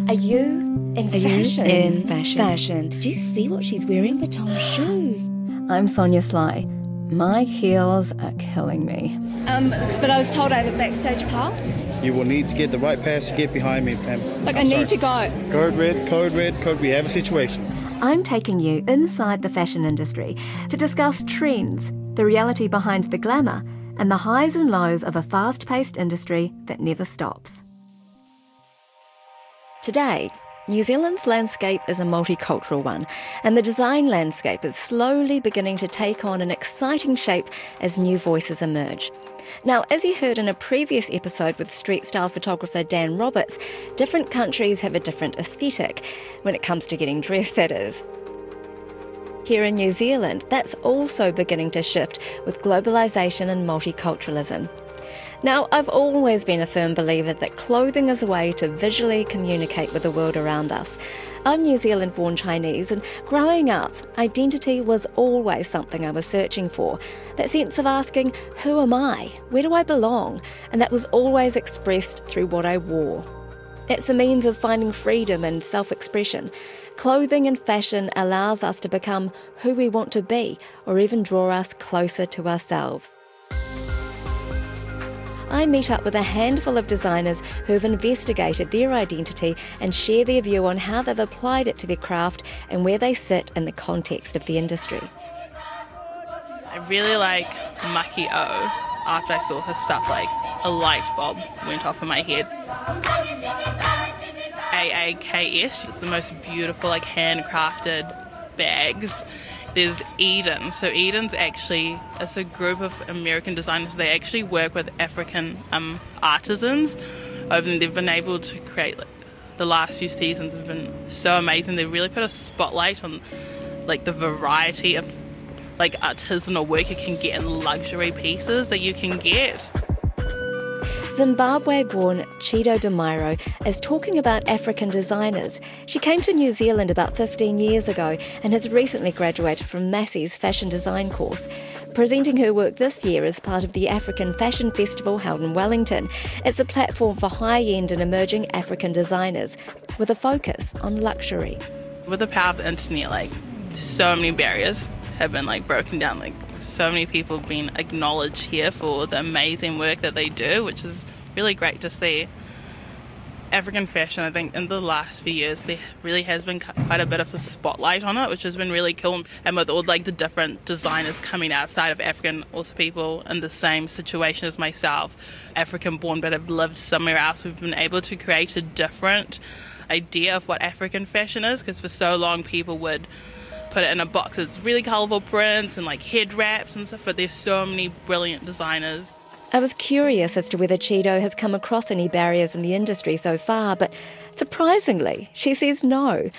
Are you in fashion? In fashion. Did you see what she's wearing? Baton shoes. I'm Sonia Sly. My heels are killing me. But I was told I have a backstage pass. You will need to get the right pass to get behind me, ma'am. Like, I need to go. Code red. We have a situation. I'm taking you inside the fashion industry to discuss trends, the reality behind the glamour, and the highs and lows of a fast-paced industry that never stops. Today, New Zealand's landscape is a multicultural one, and the design landscape is slowly beginning to take on an exciting shape as new voices emerge. Now, as you heard in a previous episode with street style photographer Dan Roberts, different countries have a different aesthetic, when it comes to getting dressed, that is. Here in New Zealand, that's also beginning to shift with globalisation and multiculturalism. Now, I've always been a firm believer that clothing is a way to visually communicate with the world around us. I'm New Zealand-born Chinese, and growing up, identity was always something I was searching for. That sense of asking, who am I? Where do I belong? And that was always expressed through what I wore. It's a means of finding freedom and self-expression. Clothing and fashion allows us to become who we want to be, or even draw us closer to ourselves. I meet up with a handful of designers who have investigated their identity and share their view on how they've applied it to their craft and where they sit in the context of the industry. I really like Maki O. After I saw her stuff, like a light bulb went off in my head. AAKS, it's the most beautiful, like handcrafted bags. There's Eden. So Eden's actually, it's a group of American designers. They actually work with African artisans. They've been able to create, like, the last few seasons have been so amazing. They really put a spotlight on like the variety of like artisanal work you can get in luxury pieces that you can get. Zimbabwe-born Chido DeMiro is talking about African designers. She came to New Zealand about 15 years ago and has recently graduated from Massey's fashion design course. Presenting her work this year as part of the African Fashion Festival held in Wellington. It's a platform for high-end and emerging African designers with a focus on luxury. With the power of the internet, like, so many barriers have been like broken down. Like, so many people have been acknowledged here for the amazing work that they do, which is really great to see. African fashion, I think in the last few years there really has been quite a bit of a spotlight on it, which has been really cool. And with all like the different designers coming outside of African, also people in the same situation as myself, African born but have lived somewhere else, we've been able to create a different idea of what African fashion is, because for so long people would put it in a box. It's really colourful prints and like head wraps and stuff, but there's so many brilliant designers. I was curious as to whether Chido has come across any barriers in the industry so far, but surprisingly, she says no.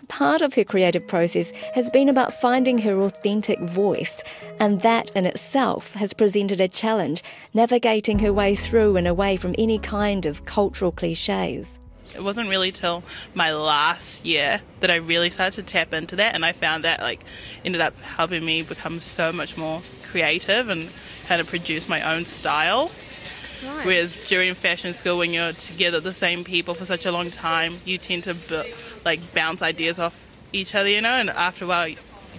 Part of her creative process has been about finding her authentic voice, and that in itself has presented a challenge, navigating her way through and away from any kind of cultural cliches. It wasn't really till my last year that I really started to tap into that, and I found that like ended up helping me become so much more creative and kind of produce my own style. Right. Whereas during fashion school, when you're together with the same people for such a long time, you tend to bounce ideas off each other, you know, and after a while you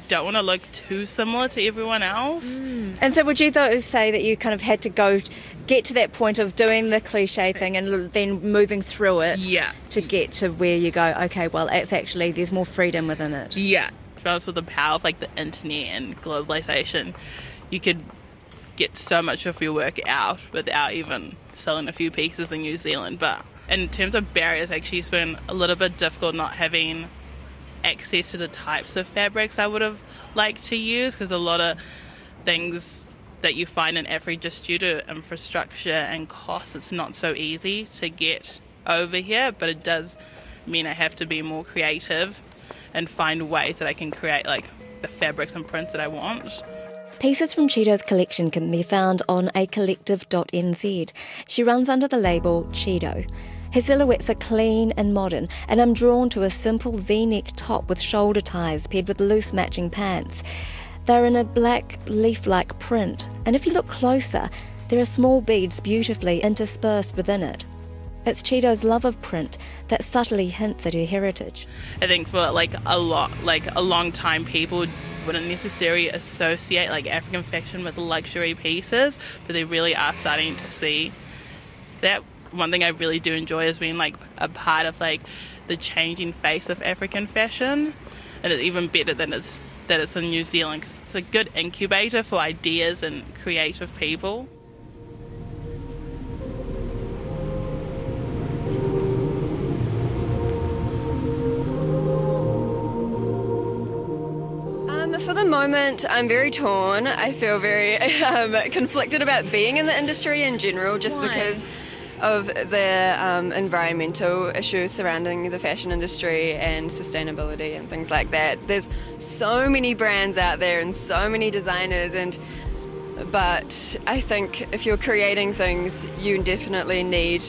don't want to look too similar to everyone else. And so would you though say that you kind of had to get to that point of doing the cliche thing and then moving through it to get to where you go, okay, well, it's actually, there's more freedom within it? Yeah. To be honest, with the power of like the internet and globalization, you could get so much of your work out without even selling a few pieces in New Zealand. But in terms of barriers, actually it's been a little bit difficult not having access to the types of fabrics I would have liked to use, because a lot of things that you find in Africa, just due to infrastructure and cost, it's not so easy to get over here, but it does mean I have to be more creative and find ways that I can create like the fabrics and prints that I want. Pieces from Chido's collection can be found on eclecticism.nz. She runs under the label Chido. Her silhouettes are clean and modern, and I'm drawn to a simple V-neck top with shoulder ties paired with loose matching pants. They're in a black leaf-like print, and if you look closer, there are small beads beautifully interspersed within it. It's Chido's love of print that subtly hints at her heritage. I think for a long time, people wouldn't necessarily associate African fashion with luxury pieces, but they really are starting to see that. One thing I really do enjoy is being a part of the changing face of African fashion, and it's even better that it's in New Zealand, because it's a good incubator for ideas and creative people. For the moment, I'm very torn. I feel very conflicted about being in the industry in general, just because of the environmental issues surrounding the fashion industry and sustainability and things like that. There's so many brands out there and so many designers, but I think if you're creating things, you definitely need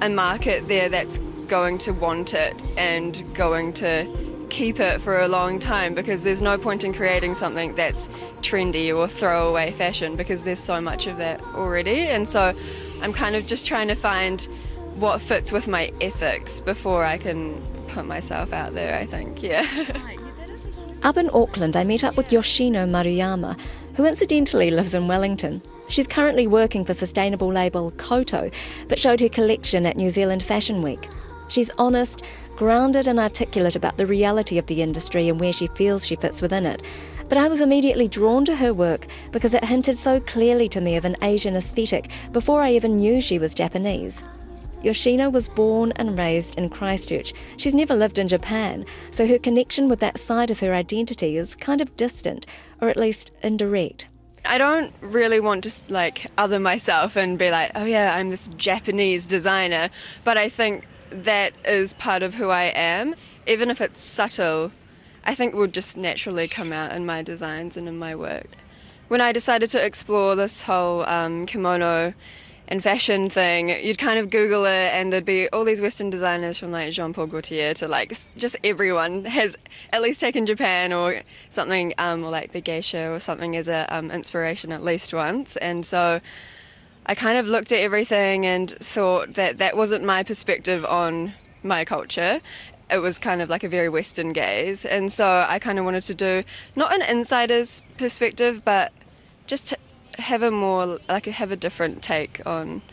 a market there that's going to want it and going to keep it for a long time, because there's no point in creating something that's trendy or throwaway fashion, because there's so much of that already. And so I'm kind of just trying to find what fits with my ethics before I can put myself out there, I think, yeah. Up in Auckland, I met up with Yoshino Maruyama, who incidentally lives in Wellington. She's currently working for sustainable label Koto, but showed her collection at New Zealand Fashion Week. She's honest, grounded and articulate about the reality of the industry and where she feels she fits within it. But I was immediately drawn to her work because it hinted so clearly to me of an Asian aesthetic before I even knew she was Japanese. Yoshino was born and raised in Christchurch. She's never lived in Japan, so her connection with that side of her identity is kind of distant, or at least indirect. I don't really want to other myself and be like, oh yeah, I'm this Japanese designer, but I think that is part of who I am. Even if it's subtle, I think it will just naturally come out in my designs and in my work. When I decided to explore this whole kimono and fashion thing, you'd kind of Google it and there'd be all these Western designers from Jean-Paul Gaultier to just everyone has at least taken Japan or something, or the geisha or something as a inspiration at least once. And so I kind of looked at everything and thought that that wasn't my perspective on my culture. It was kind of a very Western gaze. And so I kind of wanted to do not an insider's perspective, but just to have a more, have a different take on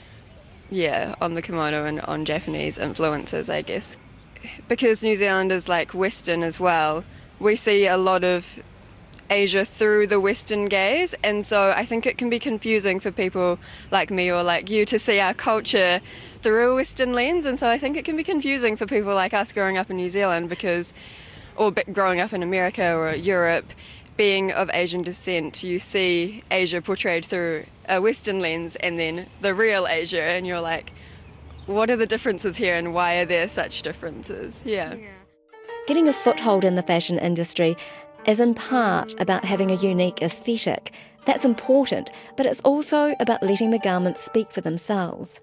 the kimono and on Japanese influences, I guess. Because New Zealand is Western as well, we see a lot of Asia through the Western gaze, and so I think it can be confusing for people like me or like you to see our culture through a Western lens, and so I think it can be confusing for people like us growing up in New Zealand or growing up in America or Europe. Being of Asian descent, you see Asia portrayed through a Western lens and then the real Asia, and you're like, what are the differences here and why are there such differences? Yeah. Getting a foothold in the fashion industry is in part about having a unique aesthetic. That's important, but it's also about letting the garments speak for themselves.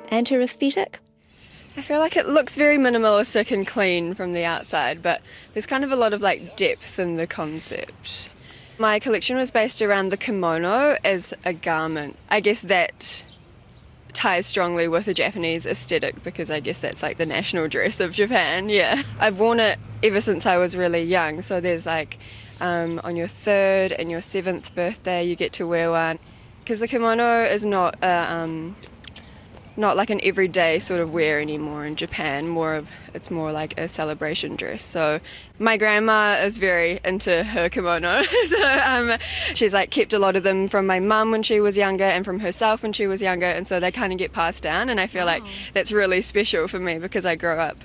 And her aesthetic? I feel like it looks very minimalistic and clean from the outside, but there's kind of a lot of depth in the concept. My collection was based around the kimono as a garment. I guess that ties strongly with the Japanese aesthetic because I guess that's the national dress of Japan, yeah. I've worn it ever since I was really young, so there's on your 3rd and your 7th birthday you get to wear one, because the kimono is not an everyday sort of wear anymore in Japan. It's more like a celebration dress. So my grandma is very into her kimono. So she's kept a lot of them from my mum when she was younger and from herself when she was younger, and so they kind of get passed down, and I feel like that's really special for me because I grew up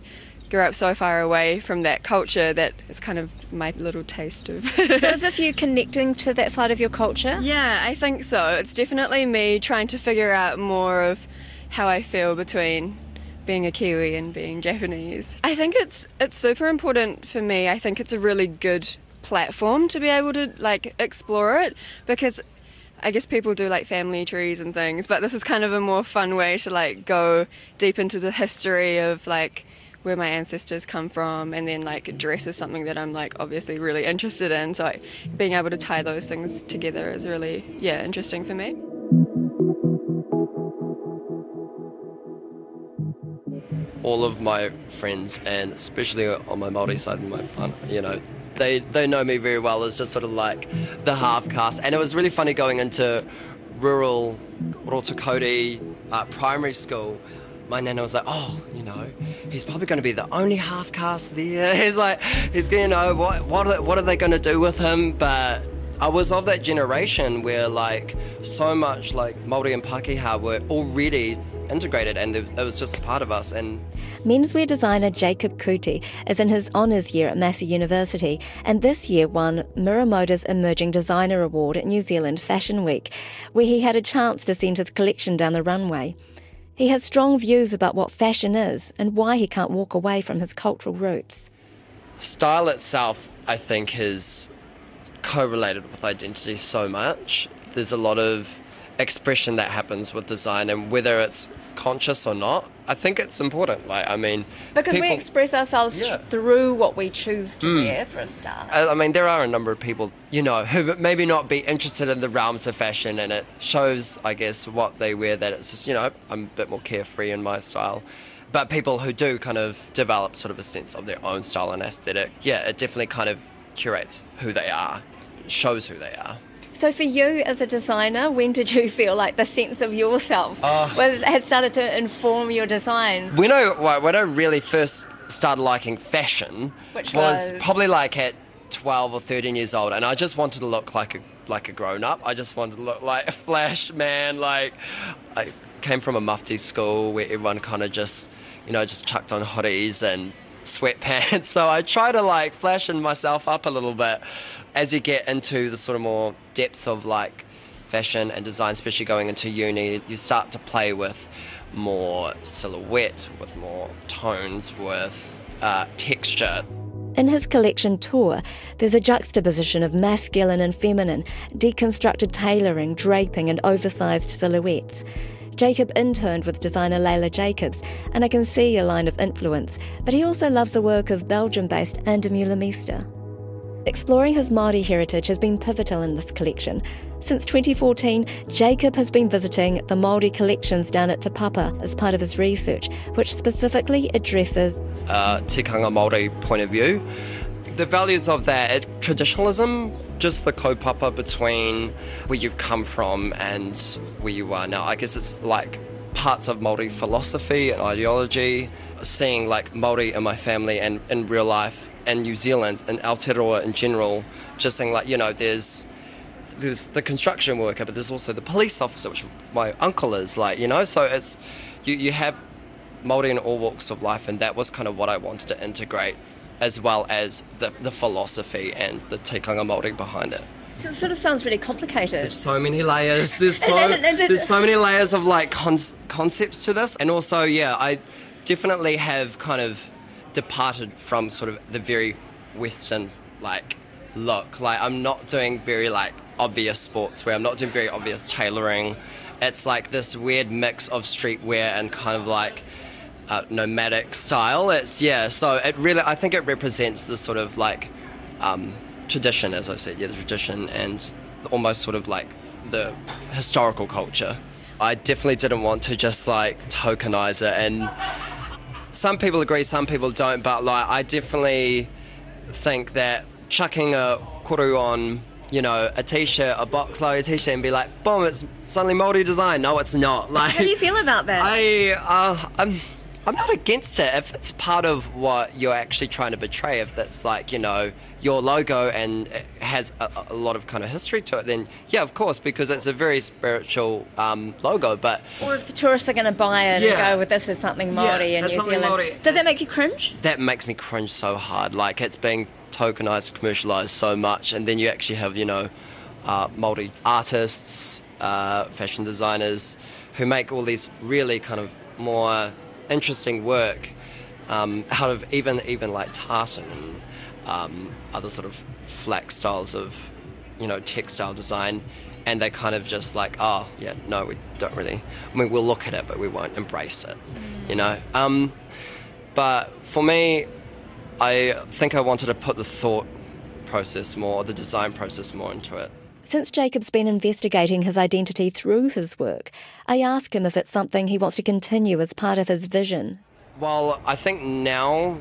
so far away from that culture that it's kind of my little taste of. So is this you connecting to that side of your culture? Yeah, I think so. It's definitely me trying to figure out more of how I feel between being a Kiwi and being Japanese. I think it's super important for me. I think it's a really good platform to be able to explore it, because I guess people do family trees and things, but this is kind of a more fun way to go deep into the history of where my ancestors come from, and then dress is something that I'm obviously really interested in, so being able to tie those things together is really interesting for me. all of my friends, and especially on my Māori side and my whānau, you know, they know me very well as just sort of like the half caste. And it was really funny going into rural Rotukoti primary school. My nana was like, oh, you know, he's probably going to be the only half caste there. He's you know, what are they going to do with him? But I was of that generation where like so much like Māori and Pākehā were already integrated, and it was just part of us. And menswear designer Jacob Kuti is in his honours year at Massey University, and this year won Muramoto's Emerging Designer Award at New Zealand Fashion Week, where he had a chance to send his collection down the runway. He has strong views about what fashion is and why he can't walk away from his cultural roots. Style itself, I think, is correlated with identity so much. There's a lot of expression that happens with design, and whether it's conscious or not, I think it's important. Like, I mean, because we express ourselves through what we choose to wear, for a start. I mean, there are a number of people, you know, who maybe not be interested in the realms of fashion, and it shows, I guess, what they wear, that it's just, you know, I'm a bit more carefree in my style. But people who do kind of develop sort of a sense of their own style and aesthetic, yeah, it definitely kind of curates who they are, shows who they are. So for you as a designer, when did you feel like the sense of yourself had started to inform your design? When I really first started liking fashion, which was probably like at 12 or 13 years old, and I just wanted to look like a grown-up. I just wanted to look like a flash man. Like, I came from a mufti school where everyone kind of just, you know, just chucked on hoodies and sweatpants. So I try to like flashen myself up a little bit. As you get into the sort of more depths of like fashion and design, especially going into uni, you start to play with more silhouette, with more tones, with texture. In his collection Tour, there's a juxtaposition of masculine and feminine, deconstructed tailoring, draping and oversized silhouettes. Jacob interned with designer Layla Jacobs, and I can see a line of influence, but he also loves the work of Belgium-based Andemula Meester. Exploring his Māori heritage has been pivotal in this collection. Since 2014, Jacob has been visiting the Māori collections down at Te Papa as part of his research, which specifically addresses tikanga Māori point of view. The values of that, traditionalism, just the kaupapa between where you've come from and where you are now. I guess it's like parts of Māori philosophy and ideology, seeing like Māori in my family and in real life, and New Zealand and Aotearoa in general, just saying like, you know, there's the construction worker, but there's also the police officer, which my uncle is, like, you know, so it's, you have Māori in all walks of life, and that was kind of what I wanted to integrate, as well as the philosophy and the tikanga Māori behind it. It sort of sounds really complicated. There's so many layers. There's so many layers of like concepts to this, and also, yeah, I definitely have kind of departed from sort of the very Western like look. Like, I'm not doing very like obvious sportswear. I'm not doing very obvious tailoring. It's like this weird mix of streetwear and kind of like nomadic style. It's, yeah, so it really, I think it represents the sort of like tradition, as I said, yeah, the tradition and almost sort of like the historical culture. I definitely didn't want to just like tokenize it, and some people agree, some people don't, but like I definitely think that chucking a koru on, you know, a t-shirt, a box logo t-shirt, and be like, boom, it's suddenly Māori design. No, it's not. Like, how do you feel about that? I'm not against it if it's part of what you're actually trying to portray. If that's like, you know, your logo and it has a lot of kind of history to it, then yeah, of course, because it's a very spiritual logo. But or if the tourists are going to buy it and go with this with something Māori in New Zealand, Māori. Does that make you cringe? That makes me cringe so hard. Like, it's being tokenized, commercialized so much, and then you actually have, you know, Māori artists, fashion designers who make all these really kind of more interesting work out of even like tartan and other sort of flax styles of, you know, textile design, and they kind of just like, oh yeah, no, we don't really, I mean, we'll look at it but we won't embrace it, you know. But for me, I think I wanted to put the thought process more, the design process more into it. Since Jacob's been investigating his identity through his work, I ask him if it's something he wants to continue as part of his vision. Well, I think now,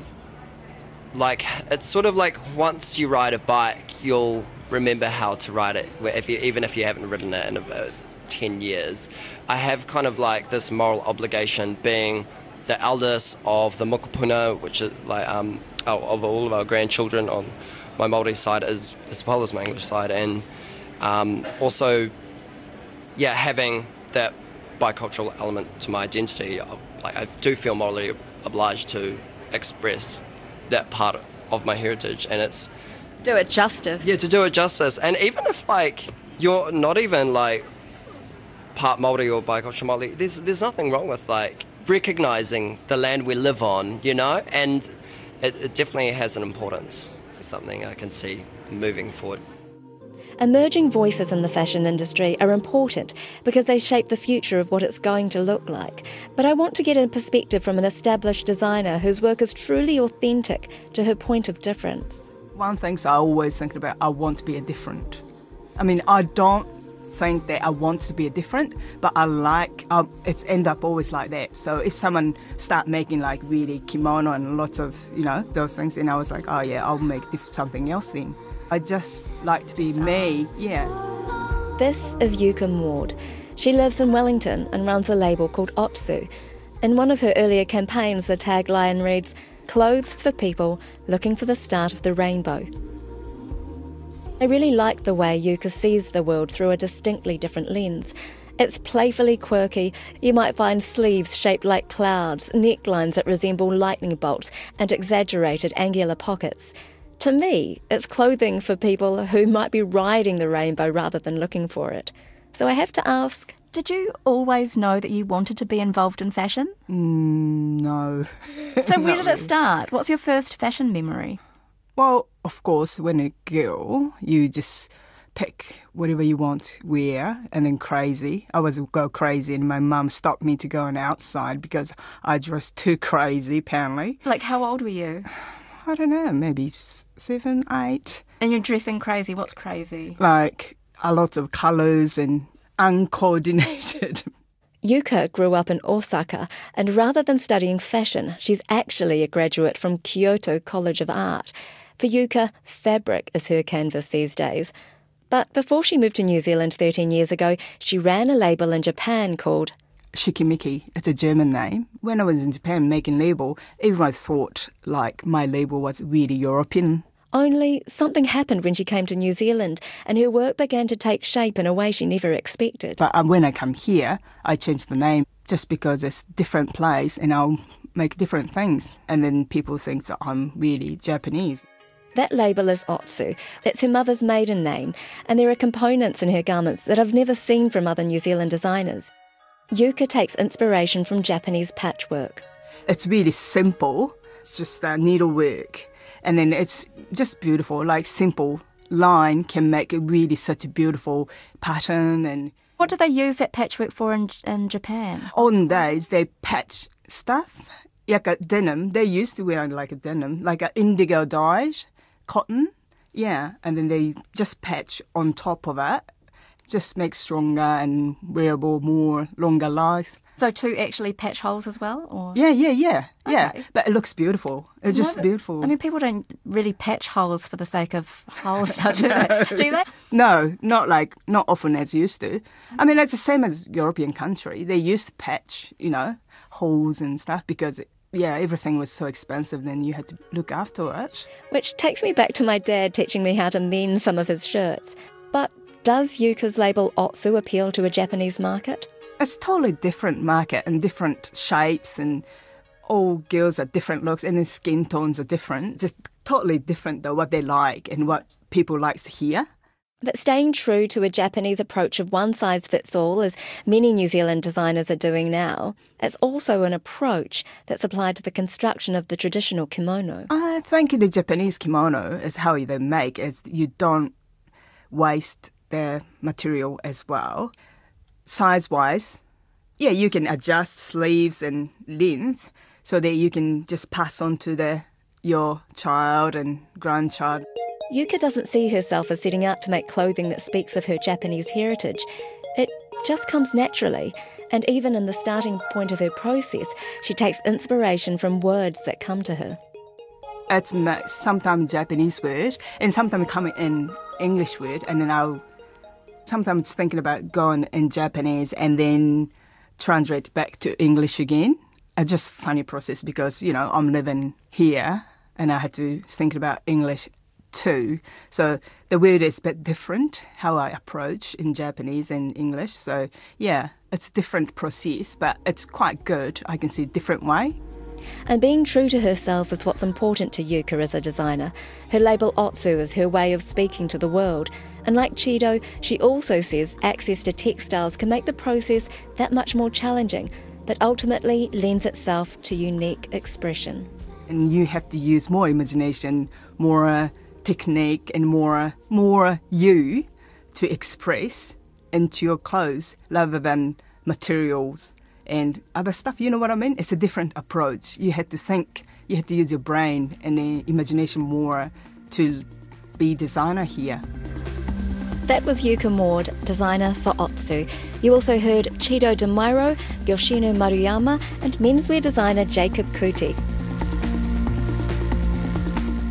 like, it's sort of like once you ride a bike, you'll remember how to ride it, even if you haven't ridden it in about 10 years. I have kind of like this moral obligation, being the eldest of the mokopuna, which is like of all of our grandchildren on my Māori side as well as my English side, and also, yeah, having that bicultural element to my identity. Like, I do feel morally obliged to express that part of my heritage, and it's do it justice. Yeah, to do it justice. And even if like you're not even like part Māori or bicultural Māori, there's nothing wrong with like recognising the land we live on, you know, and it definitely has an importance. It's something I can see moving forward. Emerging voices in the fashion industry are important because they shape the future of what it's going to look like. But I want to get a perspective from an established designer whose work is truly authentic to her point of difference. One thing I always think about, I want to be a different. I mean, I don't think that I want to be a different, but I like, it's end up always like that. So if someone start making like really kimono and lots of, you know, those things, then I was like, oh yeah, I'll make something else then. I just like to be me, yeah. This is Yuka Maud. She lives in Wellington and runs a label called Otsu. In one of her earlier campaigns, the tagline reads, "Clothes for people looking for the start of the rainbow." I really like the way Yuka sees the world through a distinctly different lens. It's playfully quirky. You might find sleeves shaped like clouds, necklines that resemble lightning bolts, and exaggerated angular pockets. To me, it's clothing for people who might be riding the rainbow rather than looking for it. So I have to ask, did you always know that you wanted to be involved in fashion? No. So where did it start? What's your first fashion memory? Well, of course, when a girl, you just pick whatever you want to wear, and then crazy. I was go crazy, and my mum stopped me to go on outside because I dressed too crazy, apparently. Like, how old were you? I don't know, maybe 7, 8. And you're dressing crazy. What's crazy? Like a lot of colours and uncoordinated. Yuka grew up in Osaka, and rather than studying fashion, she's actually a graduate from Kyoto College of Art. For Yuka, fabric is her canvas these days. But before she moved to New Zealand 13 years ago, she ran a label in Japan called Shikimiki. It's a German name. When I was in Japan making label, everyone thought like my label was really European. Only something happened when she came to New Zealand, and her work began to take shape in a way she never expected. But when I come here, I changed the name just because it's different place and I'll make different things. And then people think that I'm really Japanese. That label is Otsu. It's her mother's maiden name, and there are components in her garments that I've never seen from other New Zealand designers. Yuka takes inspiration from Japanese patchwork. It's really simple. It's just needlework. And then it's just beautiful, like simple line can make it really such a beautiful pattern. And what do they use that patchwork for in Japan? On days they patch stuff, like a denim. They used to wear like a denim, like an indigo dyed cotton, yeah. And then they just patch on top of it, just make stronger and wearable, more longer life. So to actually patch holes as well? Or? Yeah. Okay. But it looks beautiful. It's just beautiful. I mean, people don't really patch holes for the sake of holes now, do they? Do they? No, not often as used to. I mean, it's the same as European country. They used to patch, you know, holes and stuff because, everything was so expensive, then you had to look after it. Which takes me back to my dad teaching me how to mend some of his shirts. But does Yuka's label Otsu appeal to a Japanese market? It's a totally different market and different shapes, and all girls are different looks, and then skin tones are different. Just totally different though, what they like and what people like to hear. But staying true to a Japanese approach of one size fits all, as many New Zealand designers are doing now, it's also an approach that's applied to the construction of the traditional kimono. I think the Japanese kimono is how they make, is you don't waste the material as well. Size-wise, you can adjust sleeves and length so that you can just pass on to your child and grandchild. Yuka doesn't see herself as setting out to make clothing that speaks of her Japanese heritage. It just comes naturally, And even in the starting point of her process, she takes inspiration from words that come to her. It's sometimes Japanese word and sometimes come in English word, and then I'll sometimes thinking about going in Japanese and then translate back to English again. It's just funny process because, I'm living here and I had to think about English too. So the word is a bit different, how I approach in Japanese and English. So yeah, it's a different process, but it's quite good. I can see a different way. And being true to herself is what's important to Yuka as a designer. Her label Otsu is her way of speaking to the world. And like Chido, she also says access to textiles can make the process that much more challenging, but ultimately lends itself to unique expression. And you have to use more imagination, more technique, and more you to express into your clothes rather than materials and other stuff. You know what I mean? It's a different approach. You have to think, you have to use your brain and the imagination more to be designer here. That was Yuka Maud, designer for Otsu. You also heard Chido Demairo, Yoshino Maruyama, and menswear designer Jacob Kuti.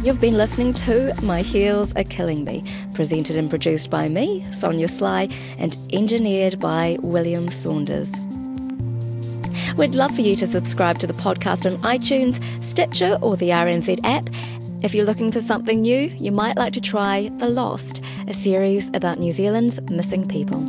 You've been listening to My Heels Are Killing Me, presented and produced by me, Sonia Sly, and engineered by William Saunders. We'd love for you to subscribe to the podcast on iTunes, Stitcher, or the RNZ app. If you're looking for something new, you might like to try The Lost, a series about New Zealand's missing people.